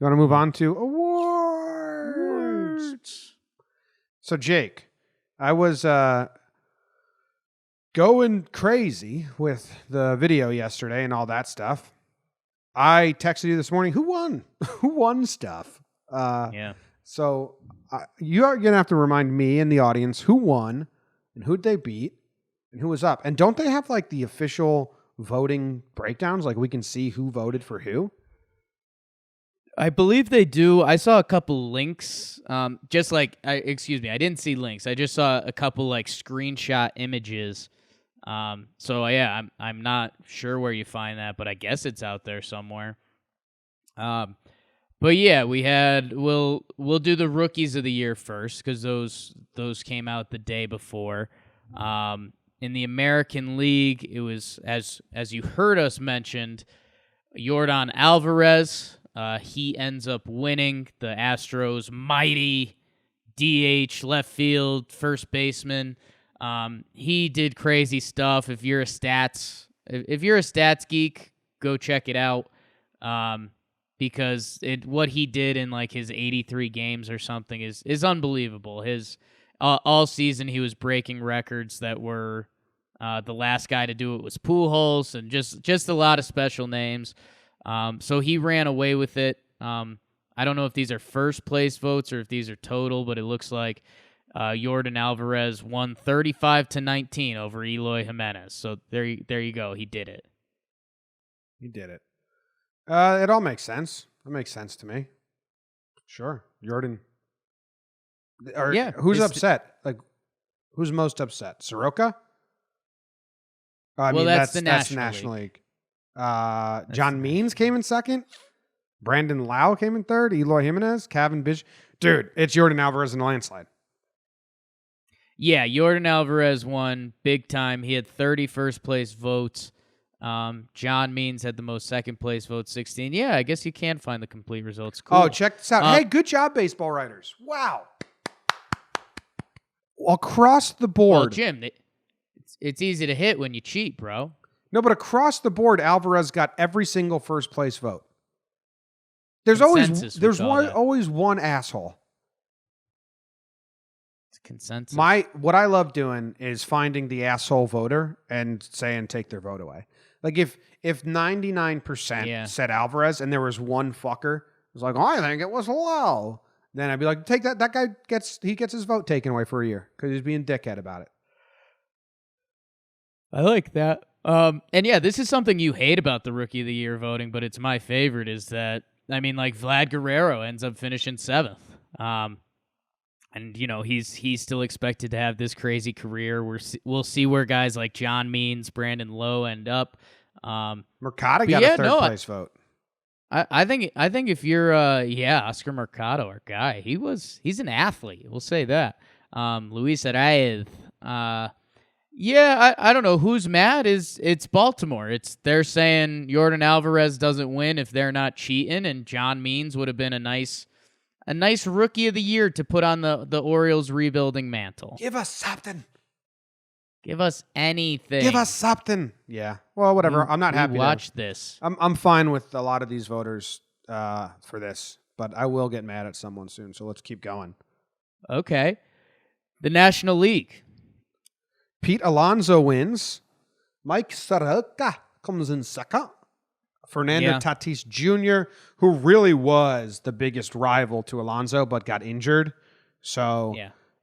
You want to move on to awards? So, Jake, I was going crazy with the video yesterday and all that stuff. I texted you this morning. Who won? Who won stuff? Yeah. So you are going to have to remind me and the audience who won and who'd they beat and who was up. And don't they have like the official voting breakdowns? Like we can see who voted for who? I believe they do. I saw a couple links. Excuse me, I didn't see links. I just saw a couple like screenshot images. So yeah, I'm not sure where you find that, but I guess it's out there somewhere. But yeah, we'll do the rookies of the year first because those came out the day before. In the American League, it was as you heard us mentioned, Yordan Alvarez. He ends up winning the Astros' mighty DH left field first baseman. He did crazy stuff. If you're a stats geek, go check it out. Because what he did in like his 83 games or something is unbelievable. His all season he was breaking records that were the last guy to do it was Pujols and just a lot of special names. So he ran away with it. I don't know if these are first place votes or if these are total, but it looks like Yordan Alvarez won 35-19 over Eloy Jimenez. So there you go. He did it. He did it. It all makes sense. It makes sense to me. Sure. Jordan. Yeah. Who's upset? Like, who's most upset? Soroka? That's the National League. John Means came in second. Brandon Lau came in third. Eloy Jimenez, Kevin Bish. Dude, it's Yordan Alvarez in a landslide. Yeah, Yordan Alvarez won big time. He had 30 first place votes. John Means had the most second place votes, 16. Yeah, I guess you can find the complete results. Cool. Oh, check this out. Hey, good job, baseball writers. Wow. Across the board. Well, Jim, it's easy to hit when you cheat, bro. No, but across the board, Alvarez got every single first place vote. There's always one asshole. It's consensus. What I love doing is finding the asshole voter and saying take their vote away. Like if 99% said Alvarez and there was one fucker who was like, oh, I think it was low, then I'd be like, take that. That guy gets his vote taken away for a year because he's being dickhead about it. I like that. And yeah, this is something you hate about the Rookie of the Year voting, but it's my favorite is that, I mean, like Vlad Guerrero ends up finishing 7th. And, you know, he's still expected to have this crazy career. We'll see where guys like John Means, Brandon Lowe end up. Mercado got a third place vote. I think if you're Oscar Mercado, our guy, he's an athlete. We'll say that. Luis Arraez. I don't know who's mad. It's Baltimore. They're saying Yordan Alvarez doesn't win if they're not cheating, and John Means would have been a nice Rookie of the Year to put on the Orioles rebuilding mantle. Give us something. Give us anything. Give us something. Yeah. Well, whatever. I'm not happy. Watch this. I'm fine with a lot of these voters for this, but I will get mad at someone soon. So let's keep going. Okay. The National League. Pete Alonso wins. Mike Soroka comes in second. Fernando Tatis Jr., who really was the biggest rival to Alonso, but got injured. So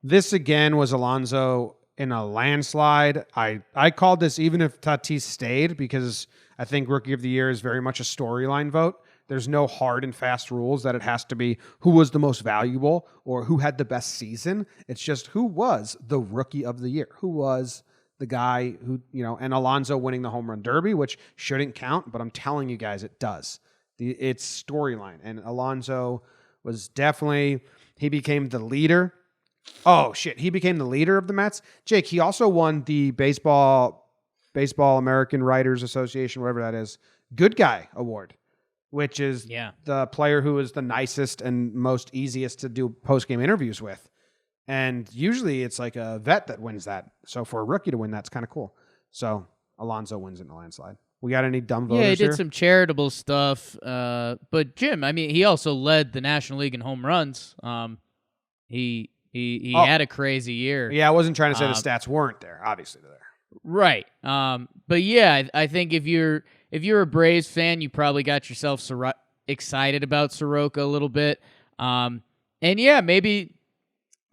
this again was Alonso in a landslide. I called this even if Tatis stayed because I think Rookie of the Year is very much a storyline vote. There's no hard and fast rules that it has to be who was the most valuable or who had the best season. It's just who was the Rookie of the Year, who was the guy who, and Alonso winning the home run derby, which shouldn't count, but I'm telling you guys, it does. It's storyline. And Alonso was definitely, he became the leader. Oh, shit. He became the leader of the Mets. Jake, he also won the Baseball American Writers Association, whatever that is, Good Guy Award, which is the player who is the nicest and most easiest to do post-game interviews with. And usually it's like a vet that wins that. So for a rookie to win, that's kind of cool. So Alonso wins in a landslide. We got any dumb voters Yeah, he did here? some charitable stuff. But Jim, I mean, he also led the National League in home runs. He had a crazy year. Yeah, I wasn't trying to say the stats weren't there. Obviously, they're there. Right. But yeah, I think if you're a Braves fan, you probably got yourself excited about Soroka a little bit. And yeah, maybe.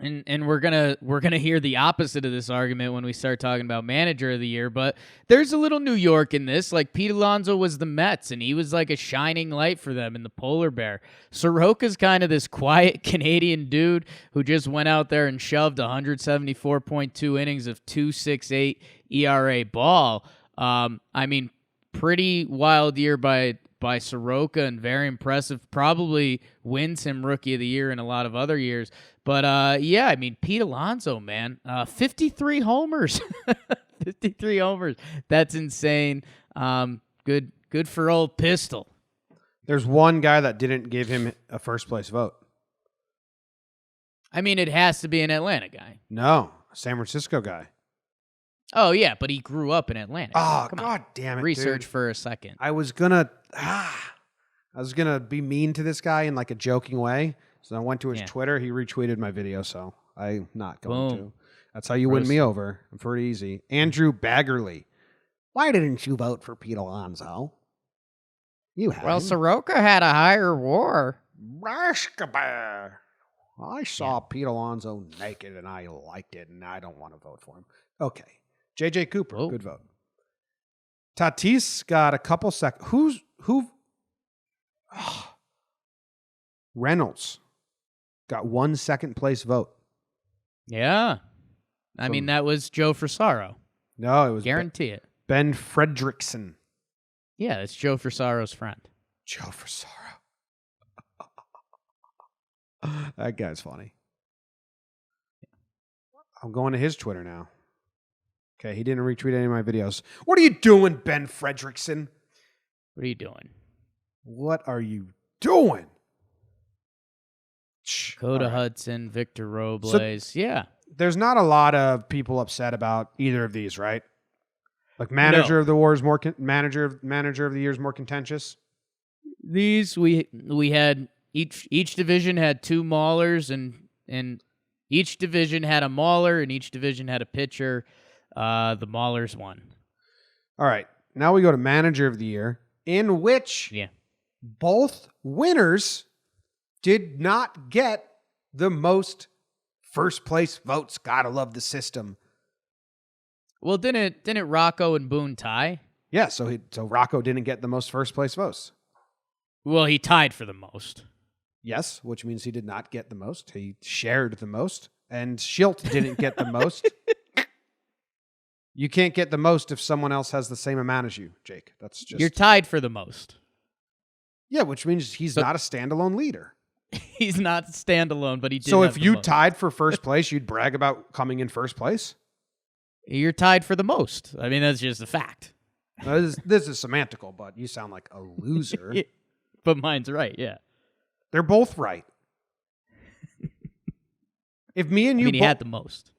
And we're gonna hear the opposite of this argument when we start talking about manager of the year, but there's a little New York in this. Like Pete Alonso was the Mets, and he was like a shining light for them in the polar bear. Soroka's kind of this quiet Canadian dude who just went out there and shoved 174.2 innings of 2.68 ERA ball. I mean, pretty wild year by Soroka and very impressive. Probably wins him Rookie of the Year in a lot of other years. But, yeah, I mean, Pete Alonso, man, 53 homers. 53 homers. That's insane. Good for old Pistol. There's one guy that didn't give him a first-place vote. I mean, it has to be an Atlanta guy. No, a San Francisco guy. Oh, yeah, but he grew up in Atlanta. Oh, God damn it, Research dude. for a second. I was gonna be mean to this guy in like a joking way. So I went to his Twitter. He retweeted my video, so I'm not going to. That's how you win me over. I'm pretty easy. Andrew Baggerly. Why didn't you vote for Pete Alonso? You have. Well, Soroka had a higher WAR. Basketball. I saw Pete Alonso naked and I liked it, and I don't want to vote for him. Okay. JJ Cooper, good vote. Tatis got a couple seconds. Reynolds got 1 second place vote. Yeah. I mean, that was Joe Frisaro. No, it was guarantee it. Ben Fredrickson. Yeah, it's Joe Frisaro's friend. Joe Frisaro. That guy's funny. I'm going to his Twitter now. Okay, he didn't retweet any of my videos. What are you doing, Ben Fredrickson? What are you doing? What are you doing? Coda Hudson, Victor Robles. Yeah. There's not a lot of people upset about either of these, right? Like manager of the war is more manager of the year is more contentious. These we had each division had two maulers and each division had a mauler and each division had a pitcher. The maulers won. All right. Now we go to manager of the year, in which both winners did not get the most first place votes. Gotta love the system. Well, didn't Rocco and Boone tie? Yeah, so Rocco didn't get the most first place votes. Well, he tied for the most. Yes, which means he did not get the most. He shared the most, and Schilt didn't get the most. You can't get the most if someone else has the same amount as you, Jake. That's just You're tied for the most. Yeah, which means he's not a standalone leader. He's not standalone, but he did. So have if the you most. tied for first place, you'd brag about coming in first place? You're tied for the most. I mean, that's just a fact. This is semantical, but you sound like a loser. But mine's right, yeah. They're both right. If me and you he had the most.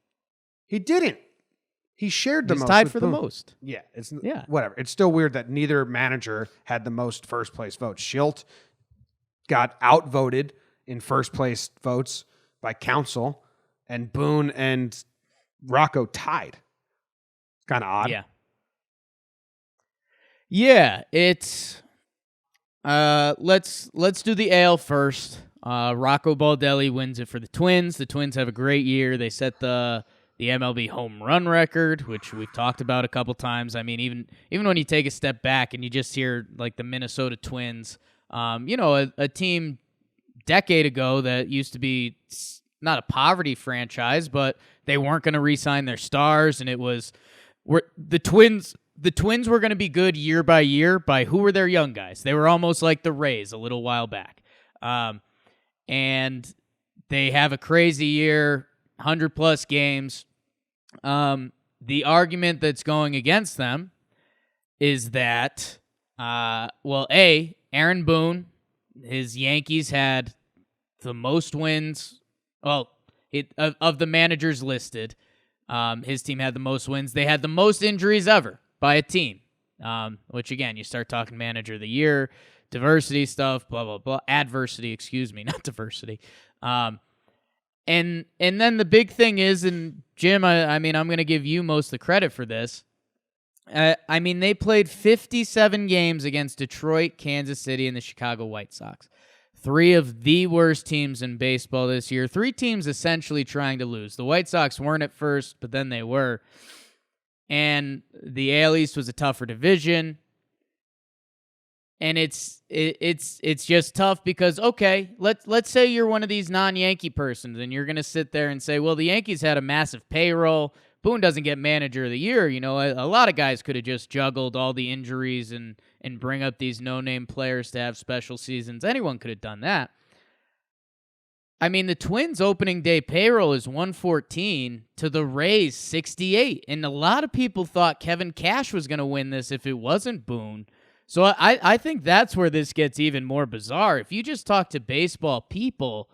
He didn't. He shared the most. He's tied for the most. Yeah, Yeah. Whatever. It's still weird that neither manager had the most first place votes. Schilt got outvoted in first place votes by Council, and Boone and Rocco tied. Kind of odd. Yeah. Yeah, it's let's do the AL first. Rocco Baldelli wins it for the Twins. The Twins have a great year. They set the MLB home run record, which we've talked about a couple times. I mean, even when you take a step back and you just hear like the Minnesota Twins, a team decade ago that used to be not a poverty franchise, but they weren't going to re-sign their stars, and it was the Twins. The Twins were going to be good year by year by who were their young guys. They were almost like the Rays a little while back. And they have a crazy year, 100-plus games. The argument that's going against them is that, Aaron Boone, his Yankees had the most wins. Well, of the managers listed, his team had the most wins. They had the most injuries ever by a team. which again, you start talking manager of the year, diversity stuff, blah, blah, blah, adversity, excuse me, not diversity. And then the big thing is, and Jim, I mean, I'm going to give you most of the credit for this. I mean, they played 57 games against Detroit, Kansas City, and the Chicago White Sox. 3 of the worst teams in baseball this year. 3 teams essentially trying to lose. The White Sox weren't at first, but then they were. And the AL East was a tougher division. And it's just tough because, okay, let's say you're one of these non-Yankee persons, and you're going to sit there and say, well, the Yankees had a massive payroll. Boone doesn't get manager of the year. You know, a lot of guys could have just juggled all the injuries and bring up these no-name players to have special seasons. Anyone could have done that. I mean, the Twins' opening day payroll is 114 to the Rays 68, and a lot of people thought Kevin Cash was going to win this if it wasn't Boone. So I think that's where this gets even more bizarre. If you just talk to baseball people,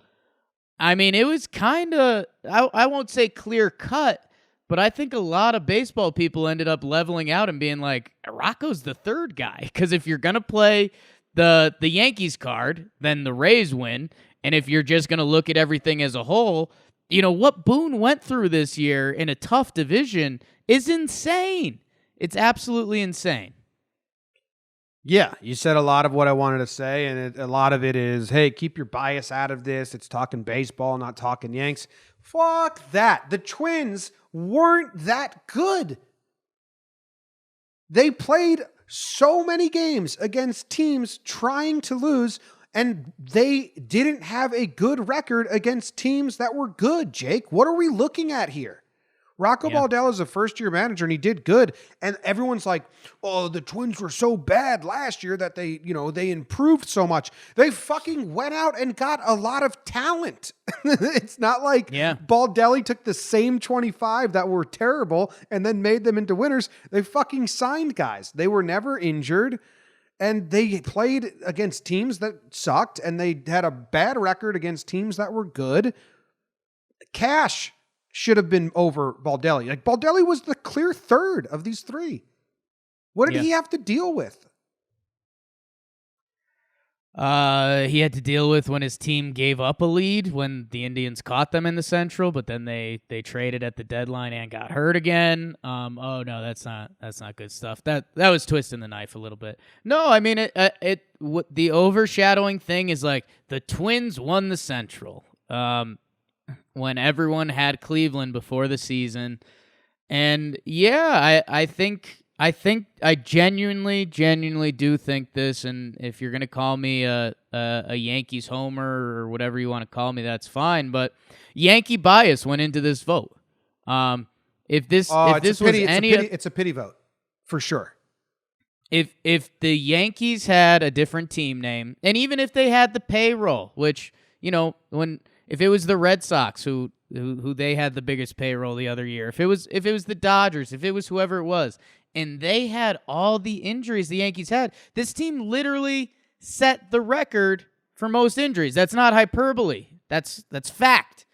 I mean, it was kind of, I won't say clear cut, but I think a lot of baseball people ended up leveling out and being like, Rocco's the third guy. Because if you're going to play the Yankees card, then the Rays win. And if you're just going to look at everything as a whole, you know, what Boone went through this year in a tough division is insane. It's absolutely insane. Yeah, you said a lot of what I wanted to say, and a lot of it is, hey, keep your bias out of this. It's talking baseball, not talking Yanks. Fuck that. The Twins weren't that good. They played so many games against teams trying to lose, and they didn't have a good record against teams that were good, Jake. What are we looking at here? Rocco Baldello is a first-year manager, and he did good. And everyone's like, oh, the Twins were so bad last year that they improved so much. They fucking went out and got a lot of talent. It's not like Baldelli took the same 25 that were terrible and then made them into winners. They fucking signed guys. They were never injured, and they played against teams that sucked, and they had a bad record against teams that were good. Cash should have been over Baldelli. Like, Baldelli was the clear third of these 3. What did he have to deal with? He had to deal with when his team gave up a lead when the Indians caught them in the Central, but then they traded at the deadline and got hurt again. Oh no, that's not good stuff. That was twisting the knife a little bit. No, I mean the overshadowing thing is like the Twins won the Central. When everyone had Cleveland before the season. And yeah, I think I genuinely do think this, and if you're going to call me a Yankees homer or whatever you want to call me, that's fine, but Yankee bias went into this vote. It's a pity vote for sure. If the Yankees had a different team name, and even if they had the payroll, which, you know, if it was the Red Sox who they had the biggest payroll the other year, if it was the Dodgers, if it was whoever it was, and they had all the injuries the Yankees had, this team literally set the record for most injuries. That's not hyperbole. That's fact.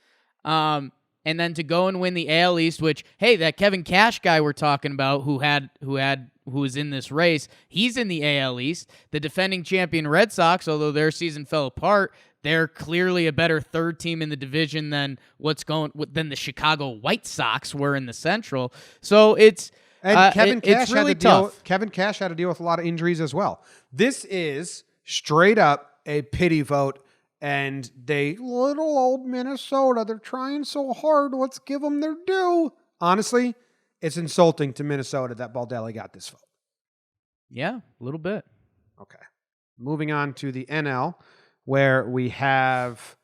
And then to go and win the AL East, which, hey, that Kevin Cash guy we're talking about who was in this race, he's in the AL East. The defending champion Red Sox, although their season fell apart, they're clearly a better third team in the division than the Chicago White Sox were in the Central. So it's really tough. Kevin Cash had to deal with a lot of injuries as well. This is straight up a pity vote, and little old Minnesota, they're trying so hard. Let's give them their due. Honestly, it's insulting to Minnesota that Baldelli got this vote. Yeah, a little bit. Okay. Moving on to the NL, where we have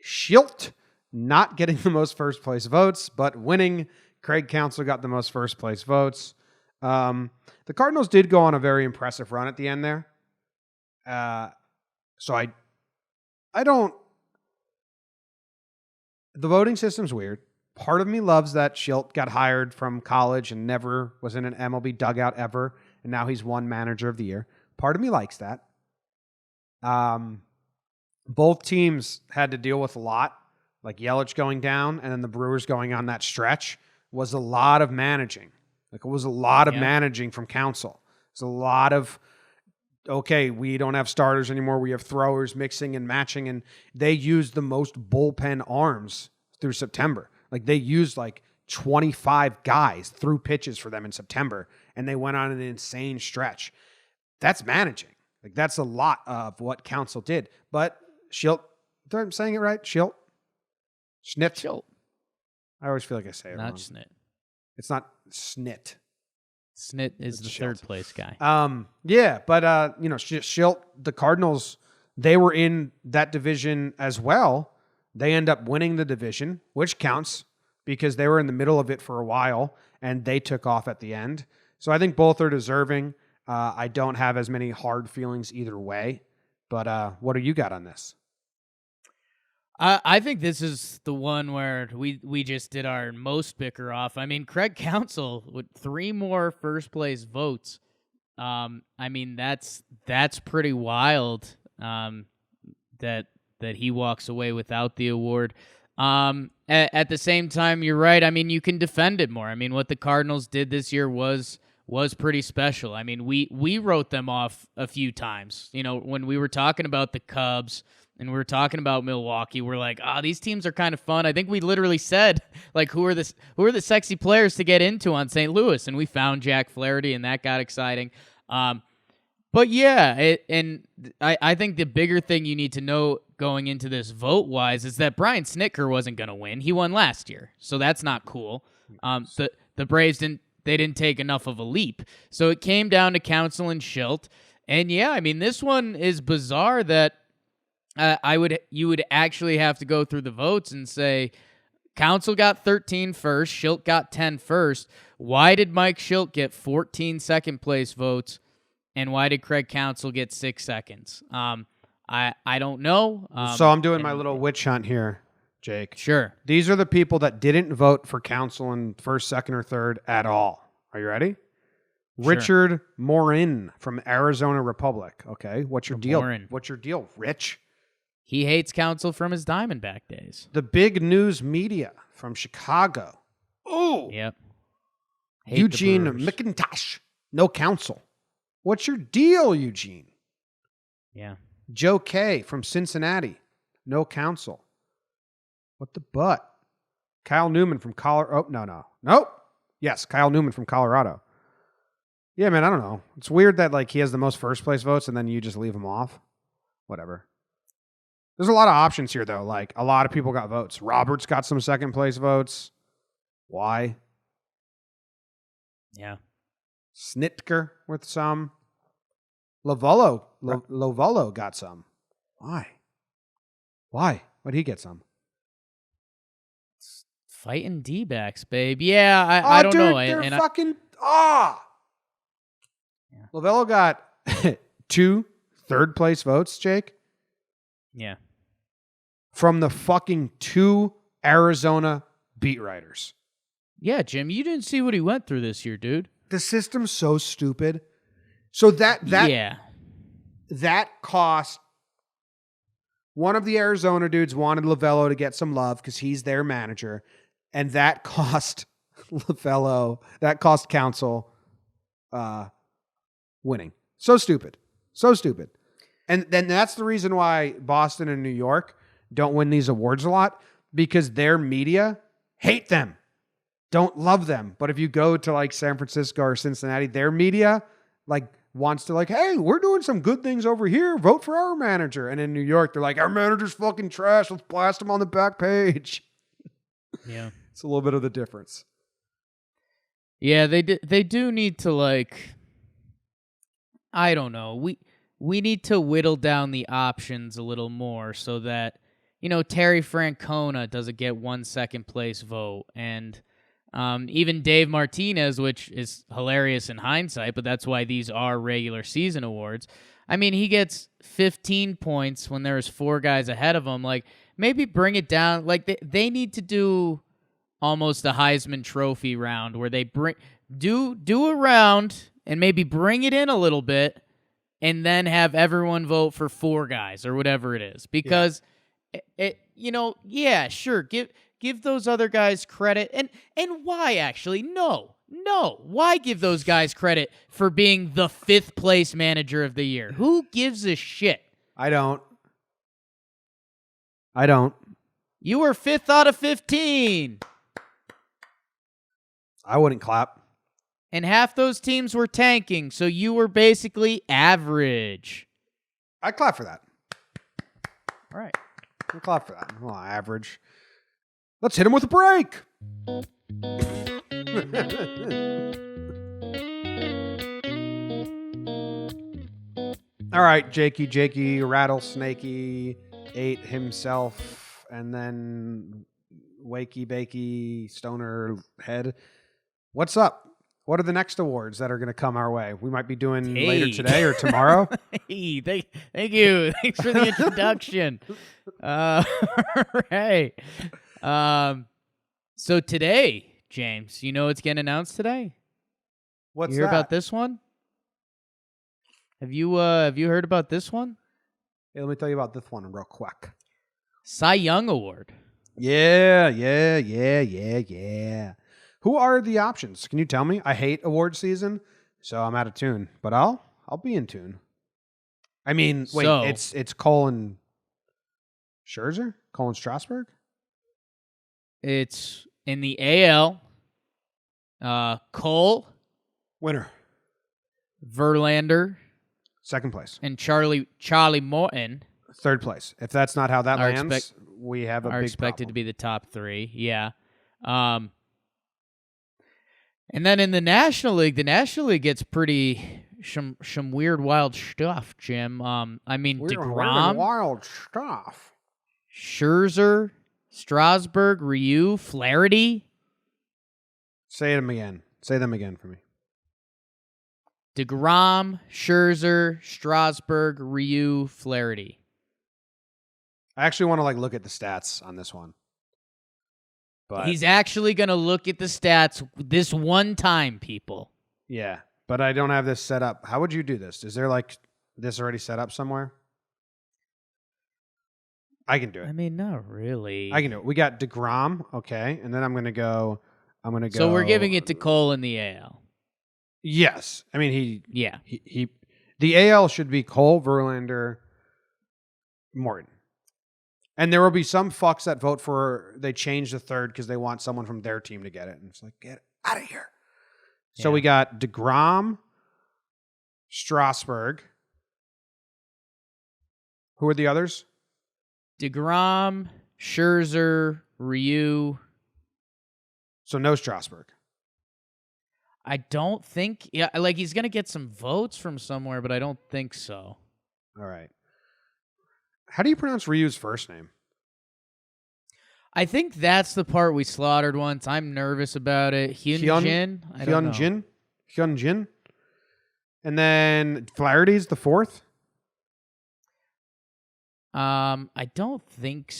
Schilt not getting the most first place votes, but winning. Craig Counsell got the most first place votes. The Cardinals did go on a very impressive run at the end there. So I don't. The voting system's weird. Part of me loves that Schilt got hired from college and never was in an MLB dugout ever, and now he's won Manager of the Year. Part of me likes that. Both teams had to deal with a lot, like Yelich going down and then the Brewers going on that stretch was a lot of managing. Like, it was a lot of managing from Counsell. It's a lot of, okay, we don't have starters anymore. We have throwers mixing and matching, and they used the most bullpen arms through September. Like they used like 25 guys threw pitches for them in September, and they went on an insane stretch. That's managing. Like that's a lot of what Council did. But Schilt, I'm saying it right? Schilt? Schilt. I always feel like I say it Not wrong. Snit. It's not Snit. Snit is the Schilt. third place guy. Yeah, but Schilt, the Cardinals, they were in that division as well. They end up winning the division, which counts because they were in the middle of it for a while and they took off at the end. So I think both are deserving. I don't have as many hard feelings either way. But what do you got on this? I think this is the one where we just did our most bicker off. I mean, Craig Counsell with 3 more first place votes. I mean, that's pretty wild. That he walks away without the award. At the same time, you're right. I mean, you can defend it more. I mean, what the Cardinals did this year was pretty special. I mean, we wrote them off a few times. You know, when we were talking about the Cubs and we were talking about Milwaukee, we're like, these teams are kind of fun. I think we literally said, like, who are the sexy players to get into on St. Louis? And we found Jack Flaherty, and that got exciting. But yeah, I think the bigger thing you need to know going into this vote-wise is that Brian Snitker wasn't going to win. He won last year, so that's not cool. The Braves didn't take enough of a leap. So it came down to Counsell and Schilt. And yeah, I mean, this one is bizarre that you would actually have to go through the votes and say Counsell got 13 first, Schilt got 10 first. Why did Mike Schilt get 14 second place votes, and why did Craig Counsell get 6 seconds? I don't know. So I'm doing my little witch hunt here, Jake. Sure. These are the people that didn't vote for Counsell in first, second, or third at all. Are you ready? Sure. Richard Morin from Arizona Republic. Okay, what's your deal? Morin. What's your deal, Rich? He hates Counsell from his Diamondback days. The Big News Media from Chicago. Oh, Yep. Eugene McIntosh. No Counsell. What's your deal, Eugene? Yeah. Joe K from Cincinnati. No Counsell. What the butt? Kyle Newman from Colorado. Oh, Nope. Yes, Kyle Newman from Colorado. Yeah, man, I don't know. It's weird that like he has the most first place votes and then you just leave him off. Whatever. There's a lot of options here, though. Like, a lot of people got votes. Roberts got some second place votes. Why? Yeah. Snitker with some. Lovallo got some. Why? Why'd he get some? Fighting D-backs, babe. Yeah, I don't know. They're fucking... Yeah. Lovallo got 2 third place votes, Jake. Yeah. From the fucking 2 Arizona beat writers. Yeah, Jim, you didn't see what he went through this year, dude. The system's so stupid. So that cost... One of the Arizona dudes wanted Lovallo to get some love because he's their manager. And that cost Counsell winning. So stupid. And then that's the reason why Boston and New York don't win these awards a lot, because their media hate them, don't love them. But if you go to like San Francisco or Cincinnati, their media like wants to like, hey, we're doing some good things over here. Vote for our manager. And in New York, they're like, our manager's fucking trash. Let's blast him on the back page. Yeah. It's a little bit of the difference. Yeah, they do need to like, I don't know. We need to whittle down the options a little more so that, you know, Terry Francona doesn't get 1 second place vote. And even Dave Martinez, which is hilarious in hindsight, but that's why these are regular season awards. I mean, he gets 15 points when there's 4 guys ahead of him. Like, maybe bring it down. Like, they need to do almost a Heisman Trophy round where they do a round and maybe bring it in a little bit and then have everyone vote for 4 guys or whatever it is. Because, sure, give those other guys credit. And why, actually? No. No. Why give those guys credit for being the 5th place manager of the year? Who gives a shit? I don't. You were 5th out of 15. I wouldn't clap. And half those teams were tanking, so you were basically average. I clap for that. All right. I clap for that. Well, average. Let's hit him with a break. All right, Jakey, Rattlesnakey ate himself, and then Wakey Bakey Stoner Head. What's up? What are the next awards that are going to come our way? We might be doing later today or tomorrow. Hey, thank you. Thanks for the introduction. Right. So today, James, you know what's getting announced today? What's you hear that? about this one? Have you heard about this one? Hey, let me tell you about this one real quick. Cy Young Award. Yeah. Who are the options? Can you tell me? I hate award season, so I'm out of tune. But I'll be in tune. I mean, wait, So, it's Colin Scherzer? Colin Strasburg? it's in the AL. Cole, Winner. Verlander, Second place. and Charlie Morton Third place. If that's not how that Are lands, we have a are big expected problem. to be the top 3. Yeah. And then in the National League gets pretty some weird, wild stuff, Jim. I mean, Weird DeGrom, wild stuff. Scherzer, Strasburg, Ryu, Flaherty, Say them again. Say them again for me. DeGrom, Scherzer, Strasburg, Ryu, Flaherty. I actually want to look at the stats on this one. But He's actually going to look at the stats this one time, people. yeah, but I don't have this set up. How would you do this? Is there this already set up somewhere? I can do it. I mean, not really. I can do it. We got DeGrom, okay, and then I'm gonna go. So we're giving it to Cole in the AL. Yes, I mean Yeah. he the AL should be Cole, Verlander, Morton, and there will be some fucks that vote for they change the third because they want someone from their team to get it, and it's like get out of here. So Yeah. we got DeGrom, Strasburg. Who are the others? DeGrom, Scherzer, Ryu. So no Strasburg. I don't think, he's going to get some votes from somewhere, but I don't think so. All right. How do you pronounce Ryu's first name? I think that's the part we slaughtered once. I'm nervous about it. Hyunjin? I don't know. Hyunjin. And then Flaherty's the fourth? I don't think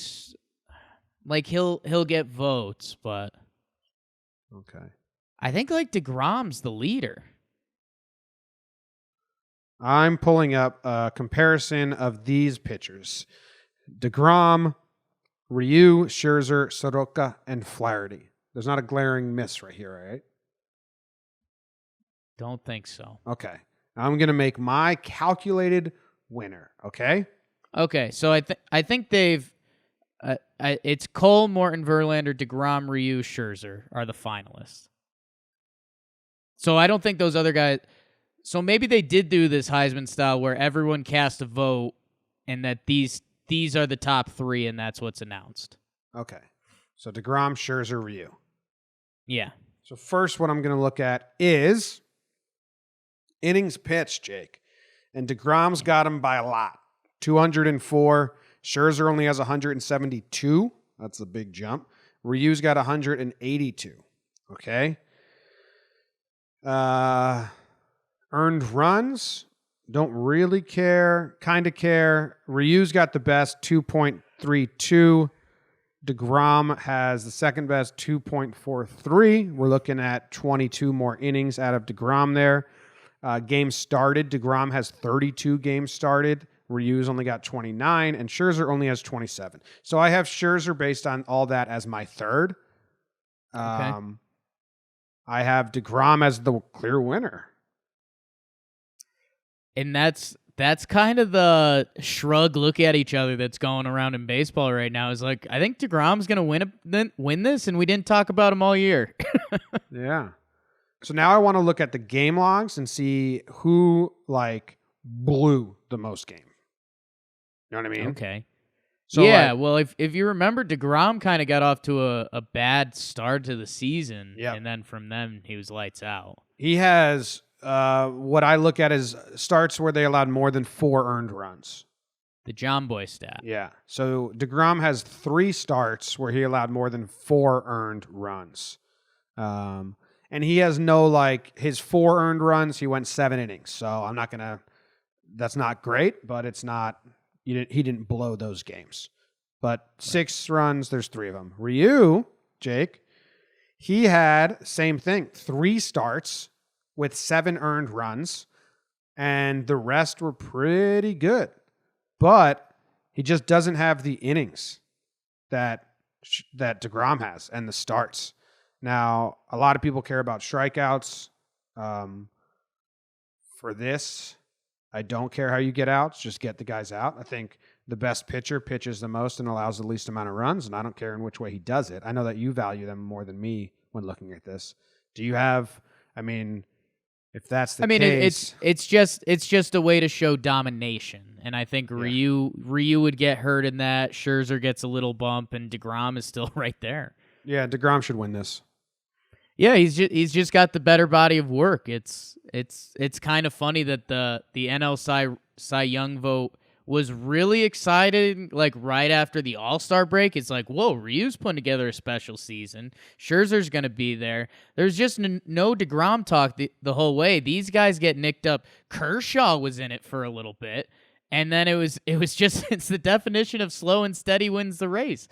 he'll get votes, but Okay. I think DeGrom's the leader. I'm pulling up a comparison of these pitchers. DeGrom, Ryu, Scherzer, Soroka, and Flaherty. There's not a glaring miss right here, right? Don't think so. Okay. I'm going to make my calculated winner, okay? Okay, so I think they've it's Cole, Morton, Verlander, DeGrom, Ryu, Scherzer are the finalists. So I don't think those other guys. So maybe they did do this Heisman style where everyone cast a vote, and that these are the top 3, and that's what's announced. Okay. So DeGrom, Scherzer, Ryu. Yeah. So first, what I'm going to look at is innings pitched, Jake. And DeGrom's got him by a lot. 204. Scherzer only has 172. That's a big jump. Ryu's got 182. Okay. Earned runs. Don't really care. Kind of care. Ryu's got the best, 2.32. DeGrom has the second best, 2.43. We're looking at 22 more innings out of DeGrom there. Games started. DeGrom has 32 games started. Ryu's only got 29, and Scherzer only has 27. So I have Scherzer based on all that as my third. Okay. I have DeGrom as the clear winner. And that's kind of the shrug look at each other that's going around in baseball right now. Is like, I think DeGrom's going to win this, and we didn't talk about him all year. Yeah. So now I want to look at the game logs and see who blew the most game. You know what I mean? Okay. So yeah, well, if you remember, DeGrom kind of got off to a bad start to the season, and then from then he was lights out. He has what I look at as starts where they allowed more than 4 earned runs. The Jomboy stat. Yeah. So DeGrom has 3 starts where he allowed more than 4 earned runs. And he has no, his 4 earned runs, he went 7 innings. So I'm not going to, that's not great, but it's not, he didn't blow those games. But 6 runs, there's 3 of them. Ryu, Jake, he had, same thing, 3 starts with 7 earned runs, and the rest were pretty good. But he just doesn't have the innings that DeGrom has and the starts. Now, a lot of people care about strikeouts. For this, I don't care how you get outs. Just get the guys out. I think the best pitcher pitches the most and allows the least amount of runs, and I don't care in which way he does it. I know that you value them more than me when looking at this. Do you have, if that's the case... it's just a way to show domination, and I think Ryu would get hurt in that. Scherzer gets a little bump, and DeGrom is still right there. Yeah, DeGrom should win this. Yeah, he's just got the better body of work. It's kind of funny that the NL Cy Young vote was really excited right after the All-Star break. It's like, whoa, Ryu's putting together a special season. Scherzer's going to be there. There's just no DeGrom talk the whole way. These guys get nicked up. Kershaw was in it for a little bit, and then it was just it's the definition of slow and steady wins the race.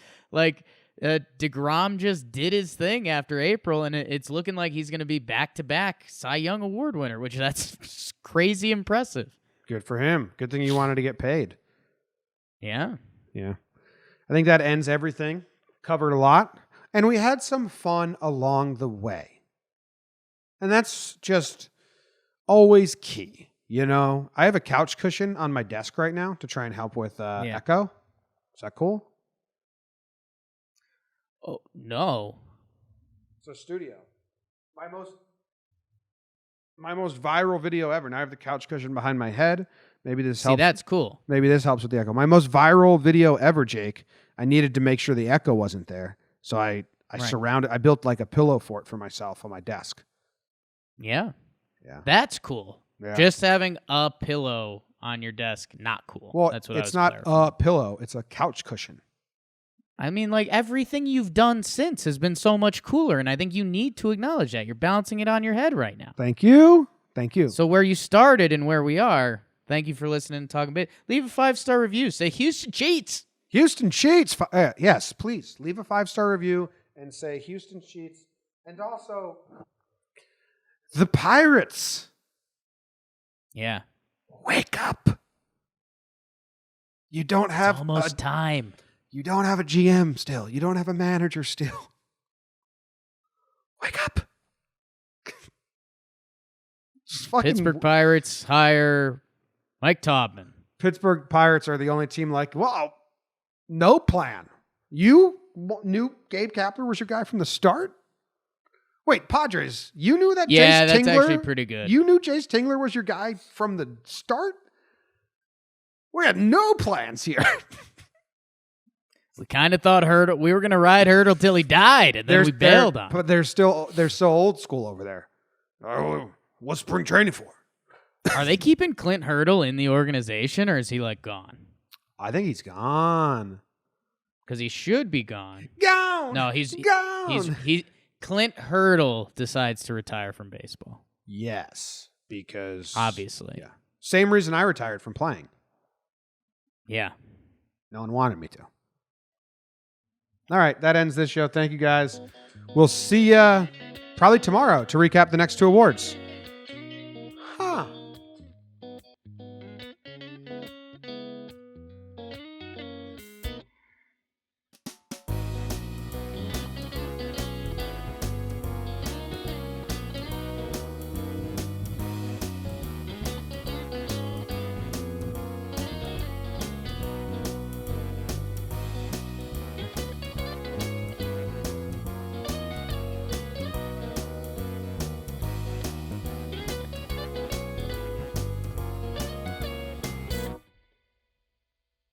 DeGrom just did his thing after April, and it's looking like he's going to be back-to-back Cy Young Award winner, which that's crazy impressive. Good for him. Good thing he wanted to get paid. Yeah. Yeah. I think that ends everything. Covered a lot. And we had some fun along the way. And that's just always key. I have a couch cushion on my desk right now to try and help with echo. Is that cool? Oh, no. It's a studio. My most viral video ever. Now I have the couch cushion behind my head. Maybe this helps. See, that's cool. Maybe this helps with the echo. My most viral video ever, Jake. I needed to make sure the echo wasn't there. So I built a pillow fort for myself on my desk. Yeah. Yeah. That's cool. Yeah. Just having a pillow on your desk, not cool. Well, that's what it's not a pillow. It's a couch cushion. Everything you've done since has been so much cooler, and I think you need to acknowledge that. You're balancing it on your head right now. Thank you. So where you started and where we are, thank you for listening and talking a bit. Leave a 5-star review. Say Houston cheats. Houston cheats. Yes, please. Leave a 5-star review and say Houston cheats. And also, the Pirates. Yeah. Wake up. You don't have... It's almost time. You don't have a GM still. You don't have a manager still. Wake up. Pittsburgh Pirates hire Mike Taubman. Pittsburgh Pirates are the only team no plan. You knew Gabe Kapler was your guy from the start? Wait, Padres, you knew that Jace Tingler? Yeah, that's actually pretty good. You knew Jace Tingler was your guy from the start? We had no plans here. We kind of thought we were going to ride Hurdle till he died, and then we bailed on him. But they're so old school over there. Oh, what's spring training for? Are they keeping Clint Hurdle in the organization, or is he gone? I think he's gone. Because he should be gone. Gone. No, he's gone. Clint Hurdle decides to retire from baseball. Yes, because obviously, yeah. Same reason I retired from playing. Yeah. No one wanted me to. All right, that ends this show. Thank you, guys. We'll see you probably tomorrow to recap the next 2 awards.